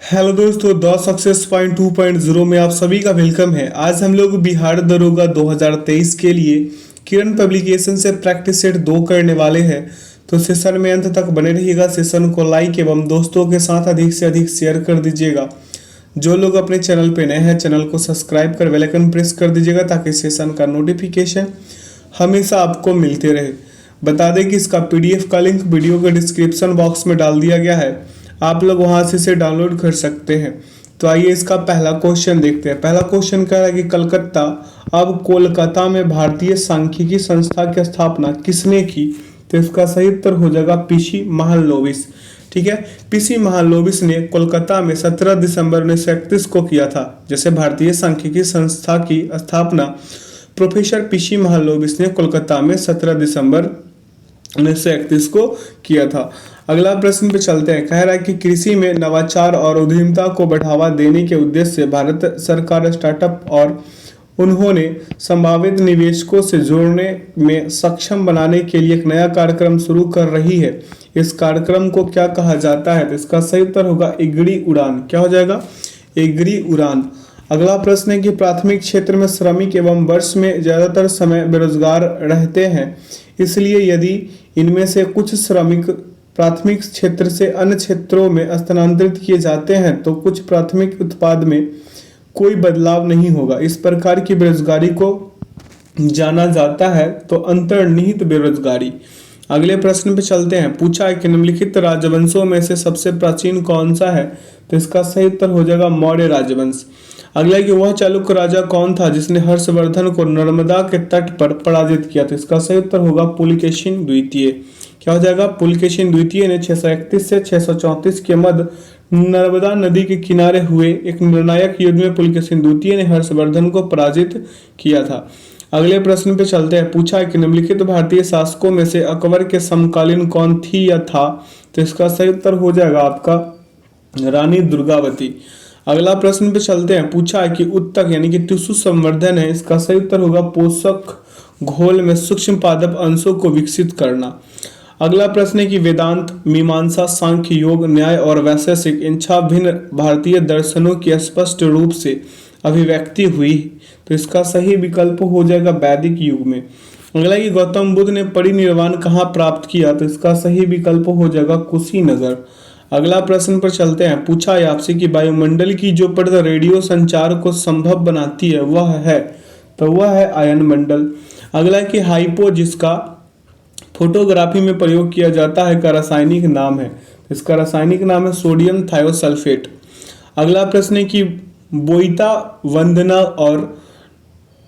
Hello दोस्तों, the success point 2.0 में आप सभी का वेलकम है। आज हम लोग बिहार दरोगा 2023 के लिए किरण पब्लिकेशन से प्रैक्टिस सेट 2 करने वाले हैं। तो सेशन में अंत तक बने रहिएगा। सेशन को लाइक एवं दोस्तों के साथ अधिक से अधिक शेयर कर दीजिएगा। जो लोग अपने चैनल पे नए हैं, चैनल को सब्सक्राइब कर बेल आइकन प्रेस कर दीजिएगा ताकि सेशन का नोटिफिकेशन हमेशा आपको मिलते रहे। बता दें कि इसका पीडीएफ का लिंक वीडियो के डिस्क्रिप्शन बॉक्स में डाल दिया गया है, आप लोग वहां से इसे डाउनलोड कर सकते हैं। तो आइए इसका पहला क्वेश्चन देखते हैं। पहला क्वेश्चन कह रहा है कि कलकत्ता अब कोलकाता में भारतीय सांख्यिकी संस्था की स्थापना किसने की? तो इसका सही उत्तर हो जाएगा पीसी महालनोबिस। ठीक है, पीसी महालनोबिस ने कोलकाता में 17 दिसंबर 1931 को किया था। जैसे भारतीय सांख्यिकी संस्था की स्थापना प्रोफेसर पीसी महालनोबिस ने कोलकाता में 17 दिसंबर 1931 को किया था। अगला प्रश्न पे चलते हैं। कह रहा है कि कृषि में नवाचार और उद्यमिता को बढ़ावा देने के उद्देश्य से भारत सरकार स्टार्टअप और उन्होंने संभावित निवेशकों से जोड़ने में सक्षम बनाने के लिए एक नया कार्यक्रम शुरू कर रही है। इस कार्यक्रम को क्या कहा जाता है? तो इसका सही उत्तर होगा एग्री उड़ान। क्या हो जाएगा? एग्री उड़ान। अगला प्रश्न है कि प्राथमिक क्षेत्र में श्रमिक एवं वर्ष में ज्यादातर समय बेरोजगार रहते हैं, इसलिए यदि इनमें से कुछ श्रमिक प्राथमिक क्षेत्र से अन्य क्षेत्रों में स्थानांतरित किए जाते हैं तो कुछ प्राथमिक उत्पाद में कोई बदलाव नहीं होगा। इस प्रकार की बेरोजगारी को जाना जाता है तो अंतर्निहित बेरोजगारी। अगले प्रश्न पे चलते हैं। पूछा है कि निम्नलिखित राजवंशों में से सबसे प्राचीन कौन सा है? तो इसका सही उत्तर हो जाएगा मौर्य राजवंश। अगला कि वह चालुक्य राजा कौन था जिसने हर्षवर्धन को नर्मदा के तट पर पराजित किया? तो इसका सही उत्तर होगा पुलकेशिन द्वितीय। क्या हो जाएगा? पुलकेशिन द्वितीय ने 631 से 634 के मध्य नर्मदा नदी के किनारे हुए एक निर्णायक युद्ध में पुलकेशिन द्वितीय ने हर्षवर्धन को पराजित किया था। अगले प्रश्न पे चलते हैं। पूछा है कि निम्नलिखित भारतीय शासकों में से अकबर के समकालीन कौन थी या था? तो इसका सही उत्तर हो जाएगा आपका रानी दुर्गावती। अगला प्रश्न पे चलते हैं। पूछा है कि उत्तक यानी कि टिश्यू संवर्धन है, इसका सही उत्तर होगा पोषक घोल में सूक्ष्म पादप अंशों को विकसित करना। अगला प्रश्न है कि वेदांत, मीमांसा, सांख्य, योग, न्याय और वैशेषिक इन 6 भिन्न भारतीय दर्शनों की स्पष्ट रूप से अभिव्यक्ति हुई, तो इसका सही विकल्प हो जाएगा वैदिक युग में। अगला कि गौतम बुद्ध ने परिनिर्वाण कहाँ प्राप्त किया? तो इसका सही विकल्प हो जाएगा कुशीनगर। अगला प्रश्न पर चलते हैं। पूछा है आपसे कि वायुमंडल की जो परत रेडियो संचार को संभव बनाती है वह है, तो वह है आयन मंडल। अगला कि हाइपो जिसका फोटोग्राफी में प्रयोग किया जाता है का रासायनिक नाम है, इसका रासायनिक नाम है सोडियम थायोसल्फेट। अगला प्रश्न है कि बोईता वंदना और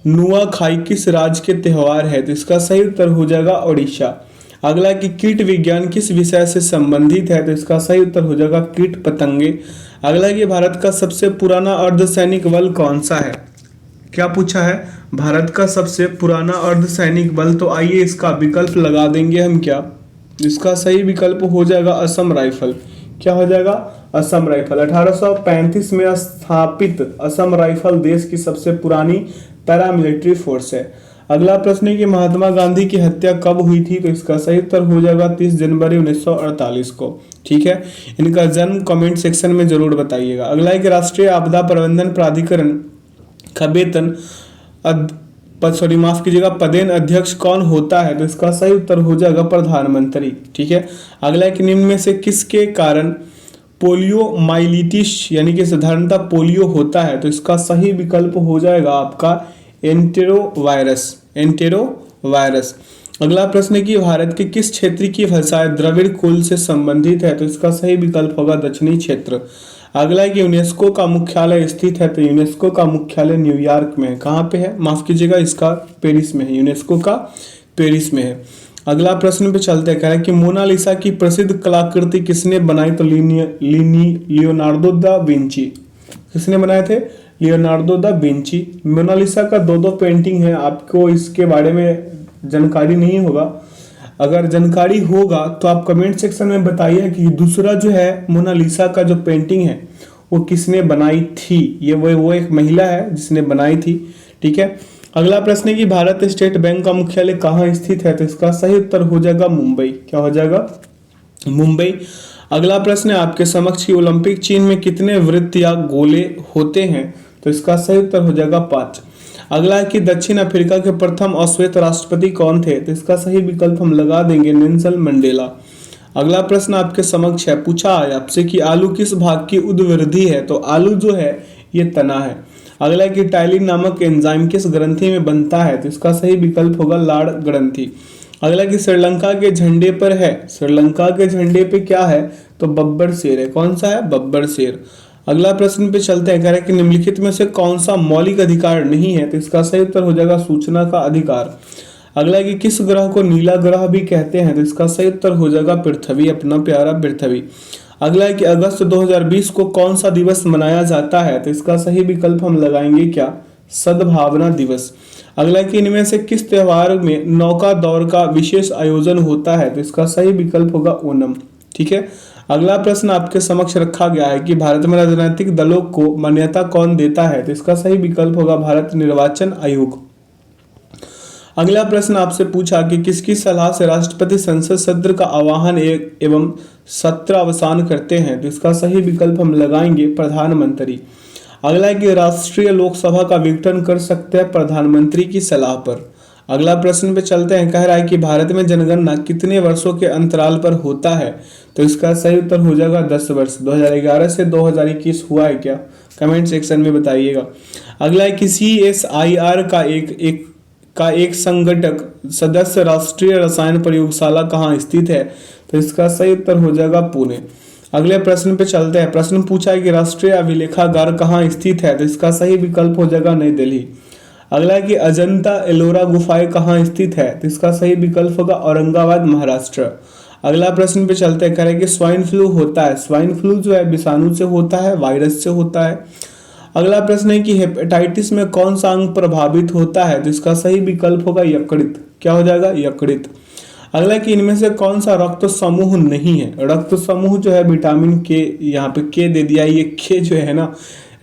नुआखाई किस राज्य के त्योहार है? तो इसका सही उत्तर हो जाएगा ओडिशा। अगला कि कीट विज्ञान किस विषय से संबंधित है? तो इसका सही उत्तर हो जाएगा कीट पतंगे। अगला कि भारत का सबसे पुराना अर्धसैनिक बल कौन सा है? क्या पूछा है? भारत का सबसे पुराना अर्धसैनिक बल। तो आइए इसका विकल्प लगा देंगे हम। क्या इसका सही विकल्प हो जाएगा असम राइफल। क्या हो जाएगा? असम राइफल। 1835 में स्थापित असम राइफल देश की सबसे पुरानी पैरामिलिट्री फोर्स है। अगला प्रश्न है कि महात्मा गांधी की हत्या कब हुई थी? तो इसका सही उत्तर हो जाएगा 30 जनवरी 1948 को। ठीक है, इनका जन्म कमेंट सेक्शन में जरूर बताइएगा। अगला है कि राष्ट्रीय आपदा प्रबंधन प्राधिकरण का वेतन पदेन अध्यक्ष कौन होता है? तो इसका सही उत्तर हो जाएगा प्रधानमंत्री। ठीक है, अगला है कि निम्न में से किसके कारण पोलियोमाइलिटिस यानी कि साधारणतः पोलियो होता है? तो इसका सही विकल्प हो जाएगा आपका एंटेरोवायरस। अगला प्रश्न है कि भारत के किस क्षेत्र की भाषाएं द्रविड़ कुल से संबंधित है? तो इसका सही विकल्प होगा दक्षिणी क्षेत्र। अगला है कि यूनेस्को का मुख्यालय स्थित है, तो यूनेस्को का मुख्यालय न्यूयॉर्क में है। कहाँ पे है? माफ कीजिएगा, इसका पेरिस में है। यूनेस्को का पेरिस में है। अगला प्रश्न पे चलते हैं। कह रहा है कि मोनालिसा की प्रसिद्ध कलाकृति किसने बनाई? तो लियोनार्डो दा विंची। किसने बनाए थे? Leonardo da Vinci. मोनालिसा का 2 पेंटिंग है। आपको इसके बारे में जानकारी नहीं होगा, अगर जानकारी होगा तो आप कमेंट सेक्शन में बताइए कि दूसरा जो है मोनालिसा का जो पेंटिंग है वो किसने बनाई थी। ये वो एक महिला है जिसने बनाई थी। ठीक है, अगला प्रश्न है कि भारत स्टेट बैंक का मुख्यालय कहाँ स्थित है? तो इसका सही उत्तर हो जाएगा मुंबई। क्या हो जाएगा? मुंबई। अगला प्रश्न है आपके समक्ष की ओलंपिक चिन्ह में कितने वृत्त या गोले होते हैं? तो इसका सही उत्तर हो जाएगा 5। अगला है कि दक्षिण अफ्रीका के प्रथम अश्वेत राष्ट्रपति कौन थे? तो इसका सही विकल्प हम लगा देंगे नेल्सन मंडेला। अगला प्रश्न आपके समक्ष है, पूछा है आपसे कि आलू किस भाग की उद्वृद्धि है? तो आलू जो है ये तना है। अगला है कि टाइलिन नामक एंजाइम किस ग्रंथि में बनता है? तो इसका सही विकल्प होगा लाड़ ग्रंथि। अगला कि श्रीलंका के झंडे पर है, श्रीलंका के झंडे पे क्या है? तो बब्बर शेर है। कौन सा है? बब्बर शेर। अगला प्रश्न पे चलते हैं, कह रहे हैं कि निम्नलिखित में से कौन सा मौलिक अधिकार नहीं है? तो इसका सही उत्तर हो जाएगा सूचना का अधिकार। अगला कि किस ग्रह को नीला ग्रह भी कहते हैं? तो इसका सही उत्तर हो जाएगा पृथ्वी, अपना प्यारा पृथ्वी। अगला है कि अगस्त 2020 को कौन सा दिवस मनाया जाता है? तो इसका सही विकल्प हम लगाएंगे क्या? सद्भावना दिवस। अगला कि इनमें से किस त्योहार में नौका दौड़ का विशेष आयोजन होता है? तो इसका सही विकल्प होगा ओणम। ठीक है। अगला प्रश्न आपके समक्ष रखा गया है कि भारत में राजनीतिक दलों को मान्यता कौन देता है? तो इसका सही विकल्प होगा भारत निर्वाचन आयोग। अगला प्रश्न आपसे पूछा कि किसकी सलाह से राष्ट्रपति संसद सत्र का आह्वान एवं सत्र अवसान करते हैं? तो इसका सही विकल्प हम लगाएंगे प्रधानमंत्री। अगला है कि राष्ट्रीय लोकसभा का विघटन कर सकते हैं प्रधानमंत्री की सलाह पर। अगला प्रश्न पे चलते हैं, कह रहा है कि भारत में जनगणना कितने वर्षों के अंतराल पर होता है? तो इसका सही उत्तर हो जाएगा 10 वर्ष। 2011 से 2021 हुआ है क्या? कमेंट सेक्शन में बताइएगा। अगला है कि CSIR का एक संगठक सदस्य राष्ट्रीय रसायन प्रयोगशाला कहाँ स्थित है? तो इसका सही उत्तर हो जाएगा पुणे। अगले प्रश्न पे चलते हैं। प्रश्न पूछा है कि राष्ट्रीय अभिलेखागार कहाँ स्थित है? तो इसका सही विकल्प हो जाएगा नई दिल्ली। अगला है कि अजंता एलोरा गुफाएं कहाँ स्थित है? तो इसका सही विकल्प होगा औरंगाबाद महाराष्ट्र। अगला प्रश्न पे चलते हैं, कह रहे हैं कि स्वाइन फ्लू होता है, स्वाइन फ्लू जो है विषाणु से होता है, वायरस से होता है। अगला प्रश्न है कि हेपेटाइटिस में कौन सा अंग प्रभावित होता है? तो इसका सही विकल्प होगा यकृत। क्या हो जाएगा? यकृत। अगला कि इनमें से कौन सा रक्त समूह नहीं है? रक्त समूह जो है विटामिन के, यहाँ पे के दे दिया, ये के जो है ना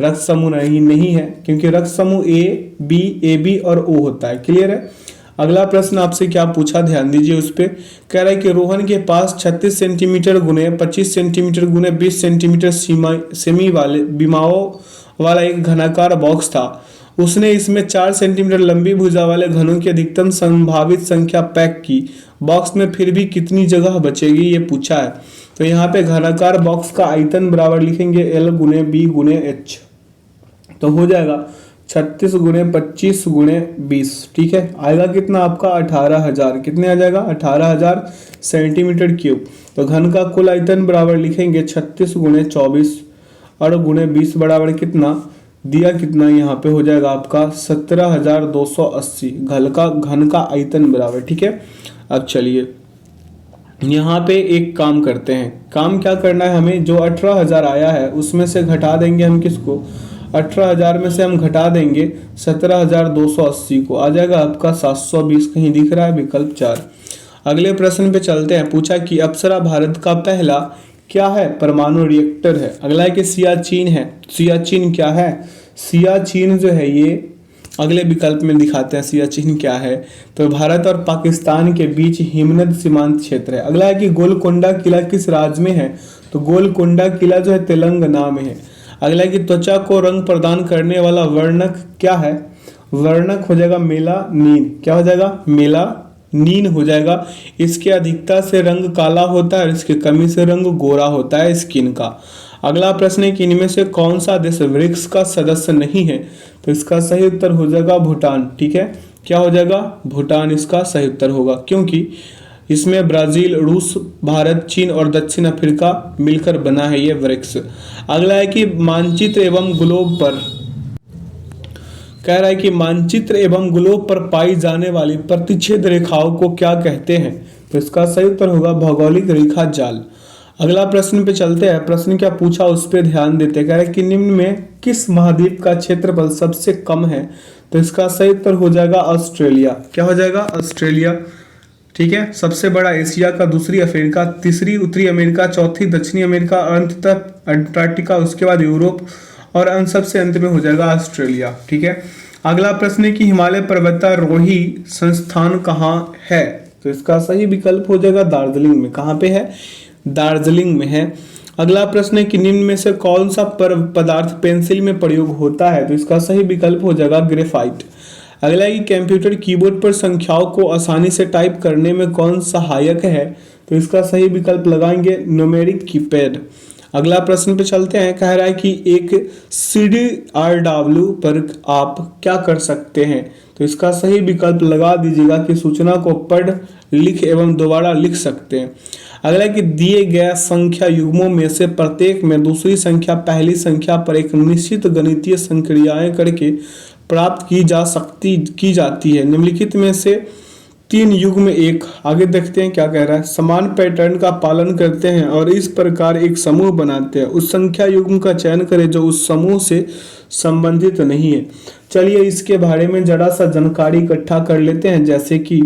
रक्त समूह नहीं है, क्योंकि रक्त समूह ए बी और ओ होता है। क्लियर है। अगला प्रश्न आपसे क्या पूछा, ध्यान दीजिए उस पे। कह रहा है कि रोहन के पास 36 सेंटीमीटर गुने 25 सेंटीमीटर गुने 20 सेंटीमीटर सेमी वाले विमाओं वाला एक घनाकार बॉक्स था। उसने इसमें 4 सेंटीमीटर लंबी भुजा वाले घनों की अधिकतम संभावित संख्या पैक की। बॉक्स में फिर भी कितनी जगह बचेगी, ये पूछा है। तो यहाँ पे घनाकार बॉक्स का आयतन बराबर लिखेंगे L गुने B गुने H, तो हो जाएगा 36 गुने 25 गुने 20। ठीक है। आएगा कितना आपका 18,000। कितने आ जाएगा? 18,000 सेंटीमीटर क्यूब। तो घन का कुल आयतन बराबर लिखेंगे 36 गुने 24 और गुने 20 बराबर कितना दिया, कितना यहाँ पे हो जाएगा आपका 17,280 घन का आयतन बराबर। ठीक है। अब चलिए यहाँ पे एक काम करते हैं। काम क्या करना है हमें, जो 18,000 आया है उसमें से घटा देंगे हम किसको? 18,000 में से हम घटा देंगे 17,280 को, आ जाएगा आपका 720। कहीं दिख रहा है? विकल्प 4। अगले प्रश्न पे चलते हैं। पूछा कि अप्सरा भारत का पहला क्या है? परमाणु रिएक्टर है। अगला है कि सियाचिन है। सियाचिन क्या है? सियाचिन जो है ये अगले विकल्प में दिखाते हैं सियाचिन क्या है। तो भारत और पाकिस्तान के बीच हिमनद सीमांत क्षेत्र है। अगला है कि गोलकोंडा किला किस राज्य में है? तो गोलकोंडा किला जो है तेलंगाना में है। अगला है कि त्वचा को रंग प्रदान करने वाला वर्णक क्या है? वर्णक हो जाएगा मेलानिन। क्या हो जाएगा? मेलानिन हो जाएगा। इसके अधिकता से रंग काला होता है और इसकी कमी से रंग गोरा होता है स्किन का। अगला प्रश्न है कि इनमें से कौन सा देश ब्रिक्स का सदस्य नहीं है? तो इसका सही उत्तर हो जाएगा भूटान। ठीक है। क्या हो जाएगा? भूटान इसका सही उत्तर होगा, क्योंकि इसमें ब्राजील, रूस, भारत, चीन और दक्षिण अफ्रीका मिलकर बना है ये ब्रिक्स। अगला है कि मानचित्र एवं ग्लोब पर, कह रहा है कि मानचित्र एवं ग्लोब पर पाई जाने वाली प्रतिच्छेद रेखाओं को क्या कहते हैं? तो इसका सही उत्तर होगा भौगोलिक रेखा जाल। अगला प्रश्न पे चलते हैं। प्रश्न क्या पूछा उस पर ध्यान देते हैं। कह रहा है कि निम्न में किस महाद्वीप का क्षेत्रफल सबसे कम है? तो इसका सही उत्तर हो जाएगा ऑस्ट्रेलिया। क्या हो जाएगा? ऑस्ट्रेलिया। ठीक है। सबसे बड़ा एशिया का, दूसरी अफ्रीका, तीसरी उत्तरी अमेरिका, चौथी दक्षिणी अमेरिका, अंततः अंटार्कटिका, उसके बाद यूरोप और सबसे अंत में हो जाएगा ऑस्ट्रेलिया। ठीक है। अगला प्रश्न है कि हिमालय पर्वतारोही संस्थान कहाँ है? तो इसका सही विकल्प हो जाएगा दार्जिलिंग में। कहाँ पे है? दार्जिलिंग में है। अगला प्रश्न है कि निम्न में से कौन सा पदार्थ पेंसिल में प्रयोग होता है, तो इसका सही विकल्प हो जाएगा ग्रेफाइट। अगला है कि कंप्यूटर कीबोर्ड पर संख्याओं को आसानी से टाइप करने में कौन सहायक है, तो इसका सही विकल्प लगाएंगे न्यूमेरिक कीपैड। अगला प्रश्न पे चलते हैं, कह रहा है कि एक CDRW पर आप क्या कर सकते हैं, तो इसका सही विकल्प लगा दीजिएगा कि सूचना को पढ़ लिख एवं दोबारा लिख सकते हैं। अगला कि दिए गए संख्या युग्मों में से प्रत्येक में दूसरी संख्या पहली संख्या पर एक निश्चित गणितीय संक्रियाएं करके प्राप्त की जाती है। निम्नलिखित में से 3 युग्म एक, आगे देखते हैं क्या कह रहा है, समान पैटर्न का पालन करते हैं और इस प्रकार एक समूह बनाते हैं। उस संख्या युग्म का चयन करें जो उस समूह से संबंधित नहीं है। चलिए इसके बारे में जरा सा जानकारी इकट्ठा कर लेते हैं। जैसे कि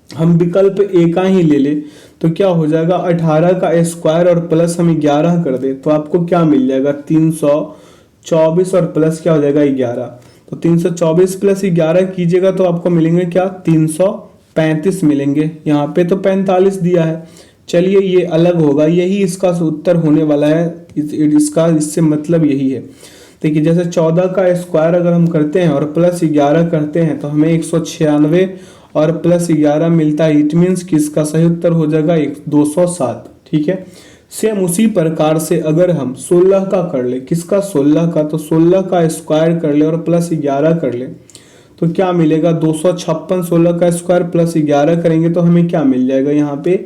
हम विकल्प ए का ही ले ले तो क्या हो जाएगा, 18 का स्क्वायर और प्लस हम 11 कर दे तो आपको क्या मिल जाएगा, 324 और प्लस क्या हो जाएगा 11। तो 324 प्लस 11 कीजिएगा तो आपको मिलेंगे क्या, 335 मिलेंगे। यहाँ पे तो 45 दिया है, चलिए ये अलग होगा, यही इसका उत्तर होने वाला है। इसका इससे मतलब यही है। देखिए जैसे 14 का स्क्वायर अगर हम करते हैं और प्लस 11 करते हैं तो हमें 196 और प्लस 11 मिलता है। इट मीन्स कि इसका सही उत्तर हो जाएगा 207। ठीक है, सेम उसी प्रकार से अगर हम 16 का कर ले, किसका 16 का, तो 16 का स्क्वायर कर ले और प्लस 11 कर ले तो क्या मिलेगा, 256। 16 का स्क्वायर प्लस 11 करेंगे तो हमें क्या मिल जाएगा, यहाँ पे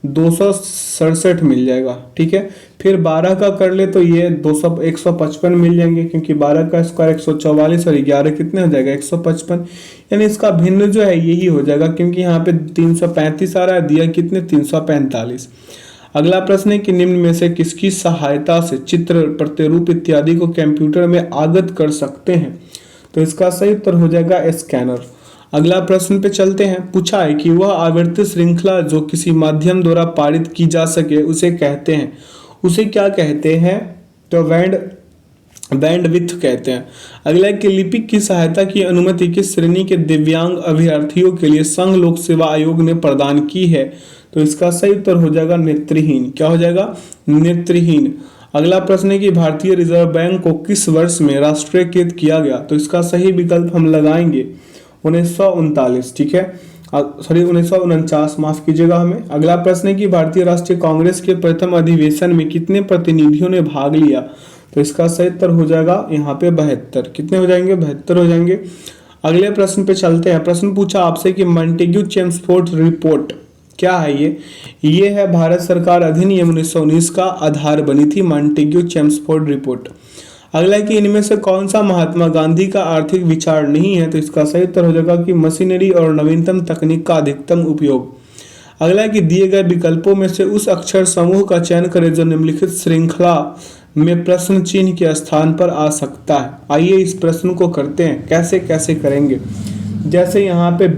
267 मिल जाएगा। ठीक है, फिर 12 का कर ले तो ये 155 मिल जाएंगे, क्योंकि 12 का स्क्वायर 144 और 11 कितने हो जाएगा 155। यानी इसका भिन्न जो है यही हो जाएगा, क्योंकि यहाँ पे 335 आ रहा है, दिया कितने 345। अगला प्रश्न है कि निम्न में से किसकी सहायता से चित्र, प्रतिरूप इत्यादि को कंप्यूटर में आगत कर सकते हैं, तो इसका सही उत्तर हो जाएगा स्कैनर। अगला प्रश्न पे चलते हैं। पूछा है कि वह आवृत्ति श्रृंखला जो किसी माध्यम द्वारा पारित की जा सके उसे कहते हैं, उसे क्या कहते हैं, तो बैंडविड्थ कहते हैं। अगला कि लिपिक की सहायता की अनुमति किस श्रेणी के दिव्यांग अभ्यर्थियों के लिए संघ लोक सेवा आयोग ने प्रदान की है, तो इसका सही उत्तर हो जाएगा नेत्रहीन। क्या हो जाएगा, नेत्रहीन। अगला प्रश्न है कि भारतीय रिजर्व बैंक को किस वर्ष में राष्ट्रीयकृत किया गया, तो इसका सही विकल्प हम लगाएंगे 1939। ठीक है, सॉरी 1949, माफ कीजिएगा हमें। अगला प्रश्न है कि भारतीय राष्ट्रीय कांग्रेस के प्रथम अधिवेशन में कितने प्रतिनिधियों ने भाग लिया, तो इसका सही उत्तर हो जाएगा यहाँ पे 72। कितने हो जाएंगे, 72 हो जाएंगे। अगले प्रश्न पे चलते हैं। प्रश्न पूछा आपसे कि मॉन्टेग्यू चेम्सफोर्ड रिपोर्ट क्या है, ये है भारत सरकार अधिनियम 1919 का आधार बनी थी मॉन्टेग्यू चेम्सफोर्ड रिपोर्ट। अगला कि इनमें से कौन सा महात्मा गांधी का आर्थिक विचार नहीं है, तो इसका सही उत्तर हो जाएगा कि मशीनरी और नवीनतम तकनीक का अधिकतम उपयोग। अगला कि दिए गए विकल्पों में से उस अक्षर समूह का चयन करें जो निम्नलिखित श्रृंखला में प्रश्न चिन्ह के स्थान पर आ सकता है। आइए इस प्रश्न को करते हैं, कैसे कैसे करेंगे। जैसे यहाँ पे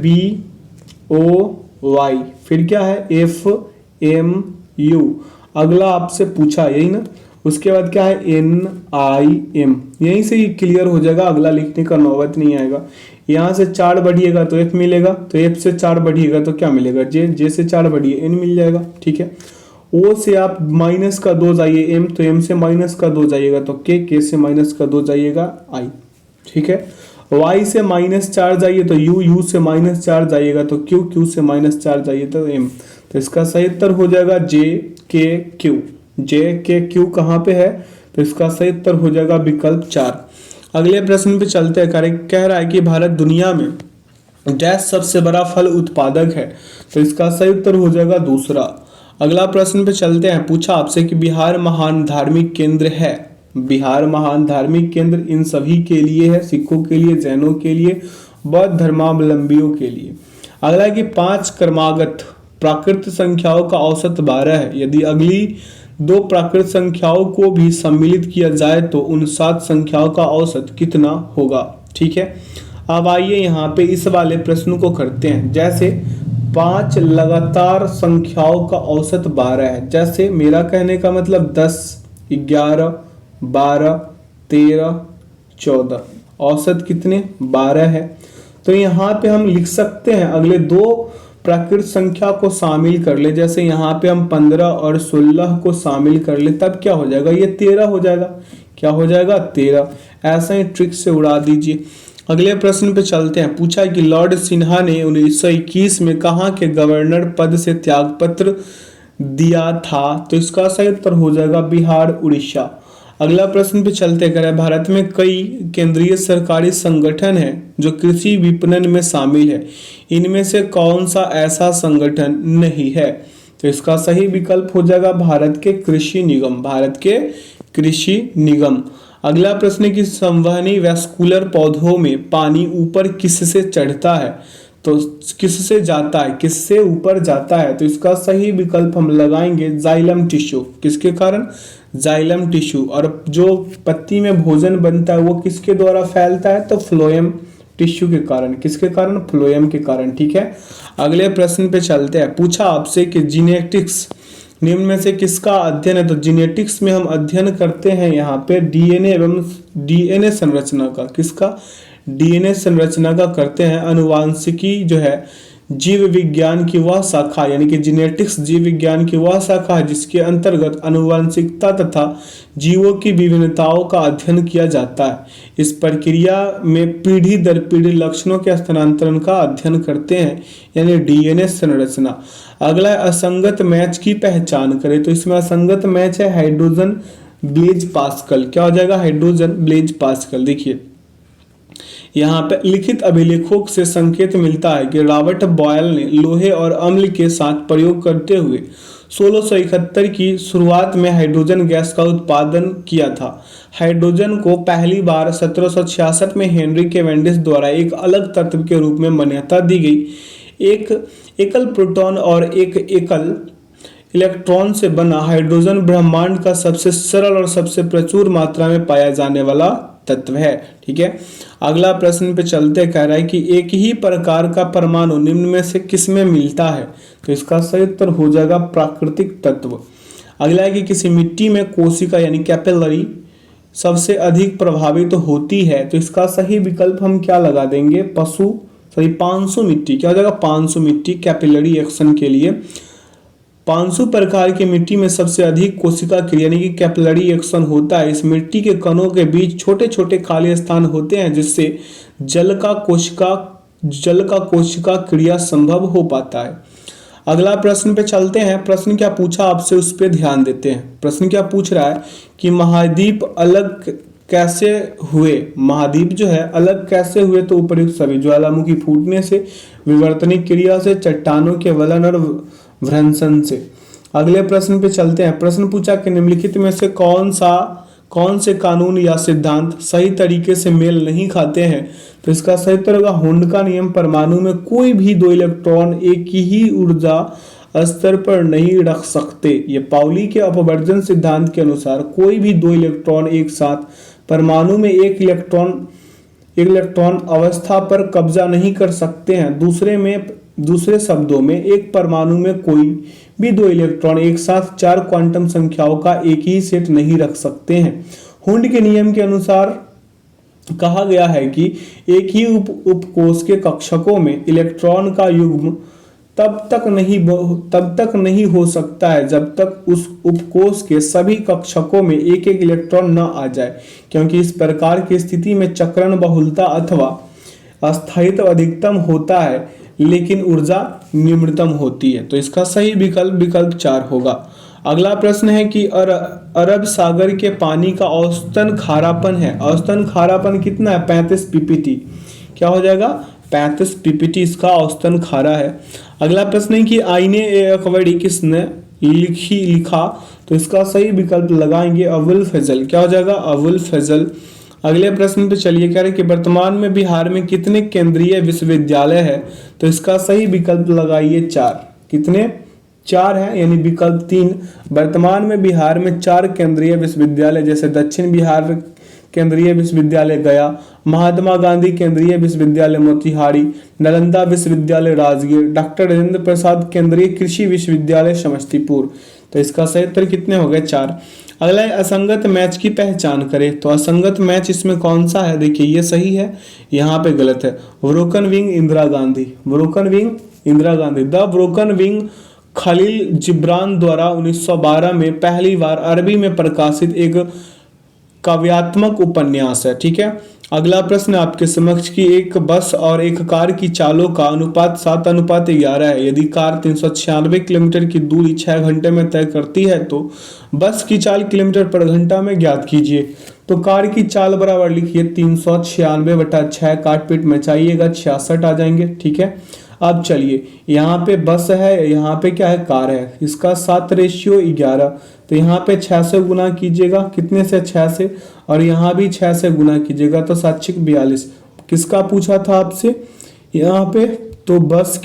BOY, फिर क्या है FMU, अगला आपसे पूछा यही ना, उसके बाद क्या है NIM, यहीं से ही क्लियर हो जाएगा, अगला लिखने का नौबत नहीं आएगा। यहाँ से 4 बढ़िएगा तो F मिलेगा, तो F से 4 बढ़िएगा तो क्या मिलेगा J से 4 बढ़िए N मिल जाएगा। ठीक है, O से आप माइनस का 2 जाइए M, तो M से माइनस का 2 जाइएगा तो K से माइनस का 2 जाइएगा I। ठीक है, Y से -4 जाइए तो U से -4 जाइएगा तो Q से -4 जाइए तो M। तो इसका सही उत्तर हो जाएगा JKQ कहाँ पे है, तो इसका सही उत्तर हो जाएगा विकल्प 4। अगले प्रश्न पे चलते हैं। कह रहा है कि भारत दुनिया में डैश सबसे बड़ा फल उत्पादक है, तो इसका सही उत्तर हो जाएगा दूसरा। अगला प्रश्न पे चलते हैं। पूछा आपसे कि बिहार महान धार्मिक केंद्र है, बिहार महान धार्मिक केंद्र इन सभी के लिए है, सिखों के लिए, जैनों के लिए, बौद्ध धर्मावलंबियों के लिए। अगला कि 5 क्रमागत प्राकृत संख्याओं का औसत 12 है, यदि अगली 2 प्राकृत संख्याओं को भी सम्मिलित किया जाए तो उन 7 संख्याओं का औसत कितना होगा। ठीक है, अब आइए यहाँ पे इस वाले प्रश्न को करते हैं। जैसे 5 लगातार संख्याओं का औसत 12 है, जैसे मेरा कहने का मतलब 10, 11, 12, 13, 14, औसत कितने 12 है। तो यहाँ पे हम लिख सकते हैं अगले 2 प्राकृत संख्या को शामिल कर ले, जैसे यहाँ पे हम 15 और 16 को शामिल कर ले, तब क्या हो जाएगा, ये 13 हो जाएगा। क्या हो जाएगा, 13। ऐसा ही ट्रिक से उड़ा दीजिए। अगले प्रश्न पे चलते हैं। पूछा कि लॉर्ड सिन्हा ने 1921 में कहाँ के गवर्नर पद से त्यागपत्र दिया था, तो इसका सही उत्तर हो जाएगा बिहार, उड़ीसा। अगला प्रश्न पे चलते करें। भारत में कई केंद्रीय सरकारी संगठन हैं जो कृषि विपणन में शामिल है, इनमें से कौन सा ऐसा संगठन नहीं है, तो इसका सही विकल्प हो जाएगा भारत के कृषि निगम, भारत के कृषि निगम। अगला प्रश्न है कि संवहनी वैस्कुलर पौधों में पानी ऊपर किससे चढ़ता है, तो किससे जाता है, किससे ऊपर जाता है, तो इसका सही विकल्प हम लगाएंगे जाइलम टिश्यू। किसके कारण, जाइलम टिश्यू। और जो पत्ती में भोजन बनता है वो किसके द्वारा फैलता है, तो फ्लोएम टिश्यू के कारण। किसके कारण, फ्लोएम के कारण। ठीक है, अगले प्रश्न पे चलते हैं। पूछा आपसे कि जीनेटिक्स निम्न में से किसका अध्ययन है, तो जीनेटिक्स में हम अध्ययन करते हैं यहाँ पे डीएनए एवं डीएनए संरचना का। किसका, डीएनए संरचना का करते हैं। अनुवांशिकी जो है जीव विज्ञान की वह शाखा, यानी कि जीनेटिक्स जीव विज्ञान की वह शाखा है जिसके अंतर्गत अनुवांशिकता तथा जीवों की विभिन्नताओं का अध्ययन किया जाता है। इस प्रक्रिया में पीढ़ी दर पीढ़ी लक्षणों के स्थानांतरण का अध्ययन करते हैं, यानी डीएनए संरचना। अगला है असंगत मैच की पहचान करें, तो इसमें असंगत मैच है हाइड्रोजन ब्लेज पास्कल। क्या हो जाएगा, हाइड्रोजन ब्लेज पास्कल। देखिए यहाँ पे लिखित अभिलेखों से संकेत मिलता है कि रॉबर्ट बॉयल ने लोहे और अम्ल के साथ प्रयोग करते हुए 1671 की शुरुआत में हाइड्रोजन गैस का उत्पादन किया था। हाइड्रोजन को पहली बार 1766 में हेनरी कैवेंडिश द्वारा एक अलग तत्व के रूप में मान्यता दी गई। एक एकल प्रोटॉन और एक एकल इलेक्ट्रॉन से बना हाइड्रोजन ब्रह्मांड का सबसे सरल और सबसे प्रचुर मात्रा में पाया जाने वाला तत्व है। ठीक है, अगला प्रश्न पे चलते। कह रहा है कि एक ही प्रकार का परमाणु निम्न में से किस में मिलता है, तो इसका सही उत्तर हो जाएगा प्राकृतिक तत्व। अगला है कि किसी मिट्टी में कोशिका यानी कैपिलरी सबसे अधिक प्रभावित होती है, तो इसका सही विकल्प हम क्या लगा देंगे, 500 मिट्टी। क्या हो जाएगा, 500 मिट्टी कैपिलरी एक्शन के लिए। 500 प्रकार की मिट्टी में सबसे अधिक कोशिका क्रिया यानी कि कैपिलरी एक्शन होता है। इस मिट्टी के कणों के बीच छोटे छोटे खाली स्थान होते हैं जिससे जल का कोशिका क्रिया संभव हो पाता है। अगला प्रश्न पे चलते हैं। प्रश्न क्या पूछा आपसे उस पर ध्यान देते हैं। प्रश्न क्या पूछ रहा है कि महाद्वीप अलग कैसे हुए, महाद्वीप जो है अलग कैसे हुए, तो उपर्युक्त सभी ज्वालामुखी फूटने से, विवर्तनिक क्रिया से, चट्टानों के वलन और भ्रंशन से। अगले प्रश्न पे चलते हैं। प्रश्न पूछा कि निम्नलिखित में से कौन से कानून या सिद्धांत सही तरीके से मेल नहीं खाते हैं, तो इसका सही उत्तर होगा हुंड का नियम। परमाणु में कोई भी दो इलेक्ट्रॉन एक ही ऊर्जा स्तर पर नहीं रख सकते। ये पाउली के अपवर्जन सिद्धांत के अनुसार कोई भी दो इलेक्ट्रॉन एक साथ परमाणु में एक इलेक्ट्रॉन अवस्था पर कब्जा नहीं कर सकते हैं। दूसरे शब्दों में एक परमाणु में कोई भी दो इलेक्ट्रॉन एक साथ 4 क्वांटम संख्याओं का एक ही सेट नहीं रख सकते हैं। हुंड के नियम के अनुसार कहा गया है कि एक ही उपकोष के कक्षकों में इलेक्ट्रॉन का युग्म तब तक नहीं हो सकता है जब तक उस उपकोष के सभी कक्षकों में एक एक इलेक्ट्रॉन न आ जाए, क्योंकि इस प्रकार की स्थिति में चक्रण बहुलता अथवा अस्थायित्व अधिकतम होता है लेकिन ऊर्जा निम्नतम होती है। तो इसका सही विकल्प 4 होगा। अगला प्रश्न है कि अरब सागर के पानी का औसतन खारापन है। औसतन खारापन कितना है, 35 पीपीटी। क्या हो जाएगा, 35 पीपीटी इसका औसतन खारा है। अगला प्रश्न है कि आईने अकबरी किसने लिखा, तो इसका सही विकल्प लगाएंगे अबुल फजल। क्या हो जाएगा, अबुल फजल। अगले प्रश्न पे चलिए, कह रहे कि वर्तमान में बिहार में कितने केंद्रीय विश्वविद्यालय है, तो इसका सही विकल्प लगाइए 4। कितने, 4 है, यानी विकल्प 3। वर्तमान में बिहार में 4 केंद्रीय विश्वविद्यालय, जैसे दक्षिण बिहार केंद्रीय विश्वविद्यालय गया, महात्मा गांधी केंद्रीय विश्वविद्यालय मोतिहारी, नालंदा विश्वविद्यालय राजगीर, डॉक्टर राजेंद्र प्रसाद केंद्रीय कृषि विश्वविद्यालय समस्तीपुर। तो इसका सही उत्तर कितने हो गए, 4। अगला है असंगत मैच की पहचान करें, तो असंगत मैच इसमें कौन सा है, देखिए ये सही है, यहाँ पे गलत है। Broken wing Indira Gandhi, broken wing Indira Gandhi. The broken wing Khalil Gibran द्वारा 1912 में पहली बार अरबी में प्रकाशित एक काव्यात्मक उपन्यास है। ठीक है। अगला प्रश्न आपके समक्ष की एक बस और एक कार की चालों का अनुपात 7:11 है। यदि कार 396 किलोमीटर की दूरी 6 घंटे में तय करती है तो बस की चाल किलोमीटर पर घंटा में ज्ञात कीजिए। तो कार की चाल बराबर लिखिए 396/6, काट पीट में चाहिएगा 66 आ जाएंगे। ठीक है। अब चलिए, यहाँ पे बस है, यहाँ पे क्या है, कार है, इसका 7:11, तो यहाँ पे 6 से गुना कीजिएगा, कितने से, 6 से, और यहाँ भी 6 से गुना कीजिएगा तो 7×42। किसका पूछा था आपसे यहाँ पे, तो बस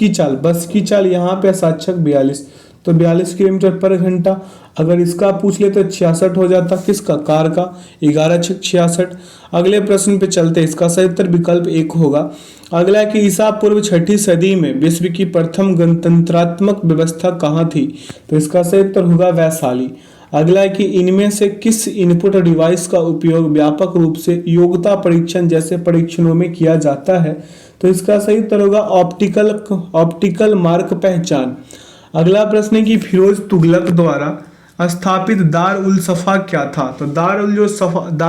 की चाल यहाँ पे 7×42 तो 42 किलोमीटर पर घंटा। अगर इसका पूछ ले तो 66 हो जाता, किसका, कार का, 11×66। अगले प्रश्न पे चलते हैं, इसका सही उत्तर विकल्प 1 होगा। अगला कि ईसा पूर्व 6ठी सदी में विश्व की प्रथम गणतंत्रात्मक व्यवस्था कहाँ थी, तो इसका सही उत्तर होगा वैशाली। अगला कि इनमें से किस इनपुट डिवाइस का उपयोग व्यापक रूप से योग्यता परीक्षण जैसे परीक्षणों में किया जाता है, तो इसका सही उत्तर होगा ऑप्टिकल मार्क पहचान। अगला प्रश्न है कि फिरोज तुगलक द्वारा स्थापित दार उल सफा क्या था, तो दार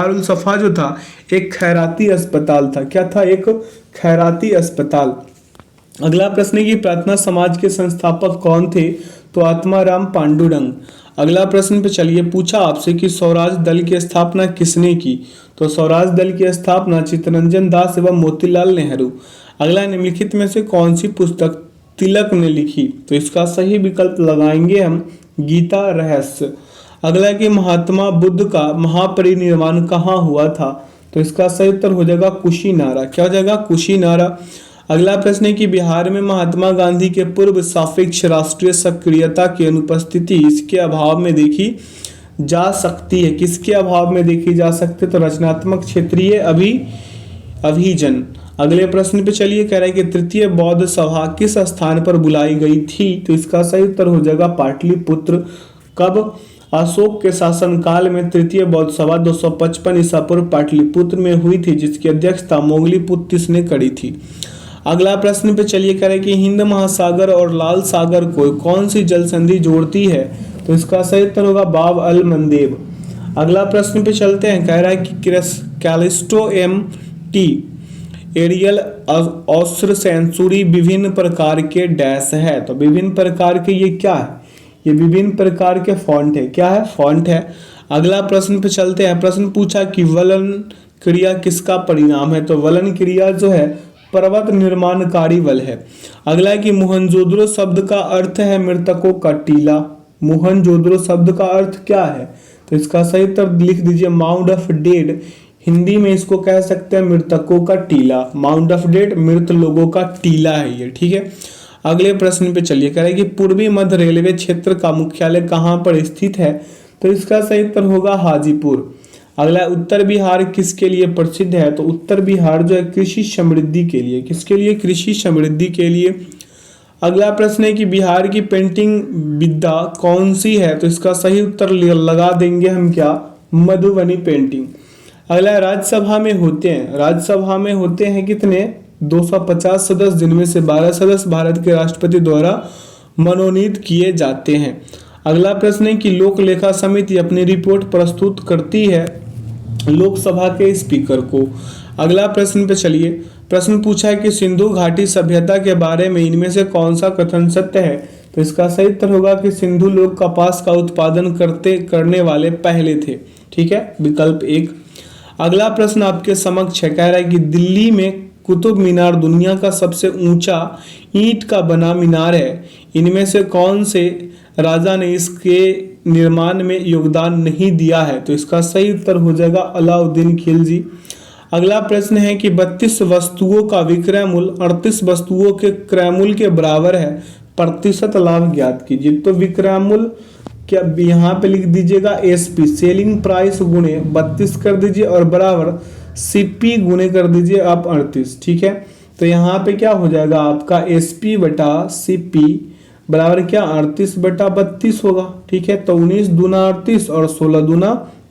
उल सफा जो था एक खैराती अस्पताल था। क्या था, एक खैराती अस्पताल। अगला प्रश्न है कि प्रार्थना समाज के संस्थापक कौन थे, तो आत्माराम पांडुरंग। अगला प्रश्न पे चलिए, पूछा आपसे कि स्वराज दल की स्थापना किसने की, तो स्वराज दल की स्थापना चित्तरंजन दास एवं मोतीलाल नेहरू। अगला, निम्नलिखित में से कौन सी पुस्तक तिलक ने लिखी, तो इसका सही विकल्प लगाएंगे हम गीता रहस्य। अगला कि महात्मा बुद्ध का महापरिनिर्वाण कहाँ हुआ था, तो इसका सही उत्तर हो जाएगा कुशीनारा। क्या हो जाएगा, कुशीनारा। अगला प्रश्न है कि बिहार में महात्मा गांधी के पूर्व सापेक्ष राष्ट्रीय सक्रियता की अनुपस्थिति इसके अभाव में देखी जा सकती है, किसके अभाव में देखी जा सकती है, तो रचनात्मक क्षेत्रीय अभिजन। अगले प्रश्न पे चलिए, कह रहा है कि तृतीय बौद्ध सभा किस स्थान पर बुलाई गई थी, तो इसका सही उत्तर हो जाएगा पाटलिपुत्र। कब, अशोक के शासनकाल में तृतीय बौद्ध सभा 255 ईसा पूर्व पाटलिपुत्र में हुई थी, जिसकी अध्यक्षता मोगलीपुत्तिस ने करी थी। अगला प्रश्न पे चलिए, कह रहा है कि हिंद महासागर और लाल सागर को कौन सी जल संधि जोड़ती है, तो इसका सही उत्तर होगा बाब अल मंदेब। अगला प्रश्न पे चलते हैं, कह रहा है कि कैलिस्टो एम.टी. एरियल ऑस्त्र सेंचुरी विभिन्न प्रकार के डैश है, तो विभिन्न प्रकार के ये क्या है, ये विभिन्न प्रकार के फॉन्ट है। क्या है, फॉन्ट है। अगला प्रश्न पे चलते हैं, प्रश्न पूछा कि वलन क्रिया किसका परिणाम है, तो वलन क्रिया जो है पर्वत निर्माणकारी बल है। अगला कि मोहनजोदड़ो शब्द का अर्थ है मृतकों का टीला। मोहनजोदड़ो शब्द का अर्थ क्या है, तो इसका सही उत्तर लिख दीजिए माउंट ऑफ डेड। हिंदी में इसको कह सकते हैं मृतकों का टीला। माउंट ऑफ डेड मृत लोगों का टीला है ये। ठीक है। अगले प्रश्न पे चलिए, कह रहे हैं कि पूर्वी मध्य रेलवे क्षेत्र का मुख्यालय कहाँ पर स्थित है, तो इसका सही उत्तर होगा हाजीपुर। अगला, उत्तर बिहार किसके लिए प्रसिद्ध है, तो उत्तर बिहार जो है कृषि समृद्धि के लिए। किसके लिए, कृषि समृद्धि के लिए। अगला प्रश्न है कि बिहार की पेंटिंग विद्या कौन सी है, तो इसका सही उत्तर लगा देंगे हम क्या, मधुबनी पेंटिंग। अगला, राज्यसभा में होते हैं कितने, 250 सदस्य, जिनमें से 12 सदस्य भारत के राष्ट्रपति द्वारा मनोनीत किए जाते हैं। अगला प्रश्न है कि लोक लेखा समिति अपनी रिपोर्ट प्रस्तुत करती है लोकसभा के स्पीकर को। अगला प्रश्न पे चलिए, प्रश्न पूछा है कि सिंधु घाटी सभ्यता के बारे में इनमें से कौन सा कथन सत्य है, तो इसका सही उत्तर होगा कि सिंधु लोग कपास का उत्पादन करने वाले पहले थे। ठीक है, विकल्प 1। अगला प्रश्न आपके समक्ष है, कह रहा है कि दिल्ली में कुतुब मीनार दुनिया का सबसे ऊंचा ईंट का बना मीनार है। इनमें से कौन से राजा ने इसके निर्माण में योगदान नहीं दिया है, तो इसका सही उत्तर हो जाएगा अलाउद्दीन खिलजी। अगला प्रश्न है कि 32 वस्तुओं का विक्रय मूल्य 38 वस्तुओं के क्रय मूल्य के बराबर है, प्रतिशत लाभ ज्ञात कीजिए। तो विक्रय मूल्य क्या, यहाँ पे लिख दीजिएगा एसपी, सेलिंग प्राइस गुणे 32 कर दीजिए और बराबर सीपी गुणे कर दीजिए आप 38। ठीक है, तो यहाँ पे क्या हो जाएगा आपका एसपी बटा सीपी बराबर क्या, 38/32 होगा। ठीक है, तो 19 दूना 38 और 16 दूना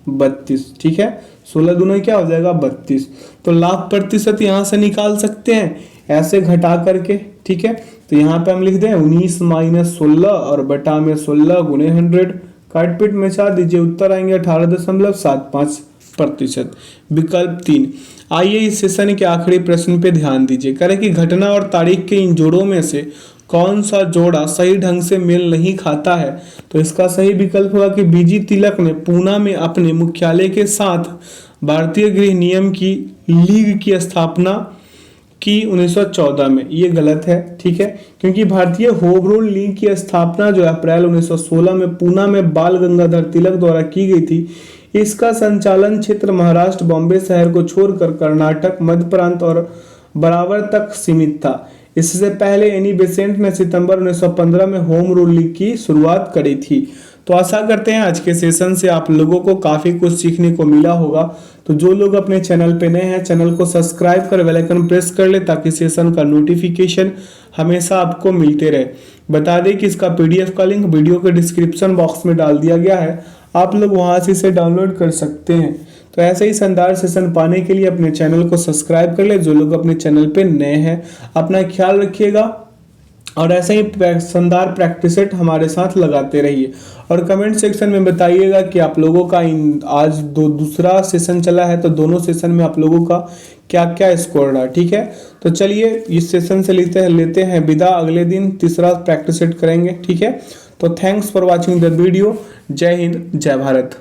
32। ठीक है, 16 दूना क्या हो जाएगा 32। तो लाभ प्रतिशत यहाँ से निकाल सकते हैं, ऐसे घटा करके, ठीक है। तो यहाँ पे हम लिख दें 19 माइनस 16 और बटा में 16 गुने 100, काट पीट में चार दीजिए, उत्तर आएंगे 18.75%। विकल्प 3। आइए इस सेशन के आखिरी प्रश्न पे ध्यान दीजिए। करें कि घटना और तारीख के इन जोड़ों में से कौन सा जोड़ा सही ढंग से मेल नहीं खाता है। तो इसका सही विकल्प होगा कि बीजी तिलक ने पूना में अपने मुख्यालय के साथ भारतीय गृह नियम की लीग की स्थापना की 1914 में। ये गलत है, ठीक है, क्योंकि भारतीय होम रूल लीग की स्थापना जो अप्रैल 1916 में पूना में बाल गंगाधर तिलक द्वारा की गई थी। इसका संचालन क्षेत्र महाराष्ट्र बॉम्बे शहर को छोड़कर कर्नाटक, मध्य प्रांत और बराबर तक सीमित था। इससे पहले एनी बेसेंट ने सितंबर 1915 में होम रूल लीग की शुरुआत करी थी। तो आशा करते हैं आज के सेशन से आप लोगों को काफी कुछ सीखने को मिला होगा। तो जो लोग अपने चैनल पे नए हैं, चैनल को सब्सक्राइब कर बेल आइकन प्रेस कर ले ताकि सेशन का नोटिफिकेशन हमेशा आपको मिलते रहे। बता दें कि इसका पीडीएफ का लिंक वीडियो के डिस्क्रिप्शन बॉक्स में डाल दिया गया है, आप लोग वहां से इसे डाउनलोड कर सकते हैं। तो ऐसे ही शानदार सेशन पाने के लिए अपने चैनल को सब्सक्राइब कर ले। जो लोग अपने चैनल पे नए हैं, अपना ख्याल रखिएगा और ऐसे ही शानदार प्रैक्टिस सेट हमारे साथ लगाते रहिए। और कमेंट सेक्शन में बताइएगा कि आप लोगों का आज दूसरा सेशन चला है, तो दोनों सेशन में आप लोगों का क्या क्या स्कोर रहा, ठीक है। तो चलिए इस सेशन से लेते हैं विदा। अगले दिन तीसरा प्रैक्टिस सेट करेंगे, ठीक है। तो thanks for watching the video. जय हिंद, जय भारत।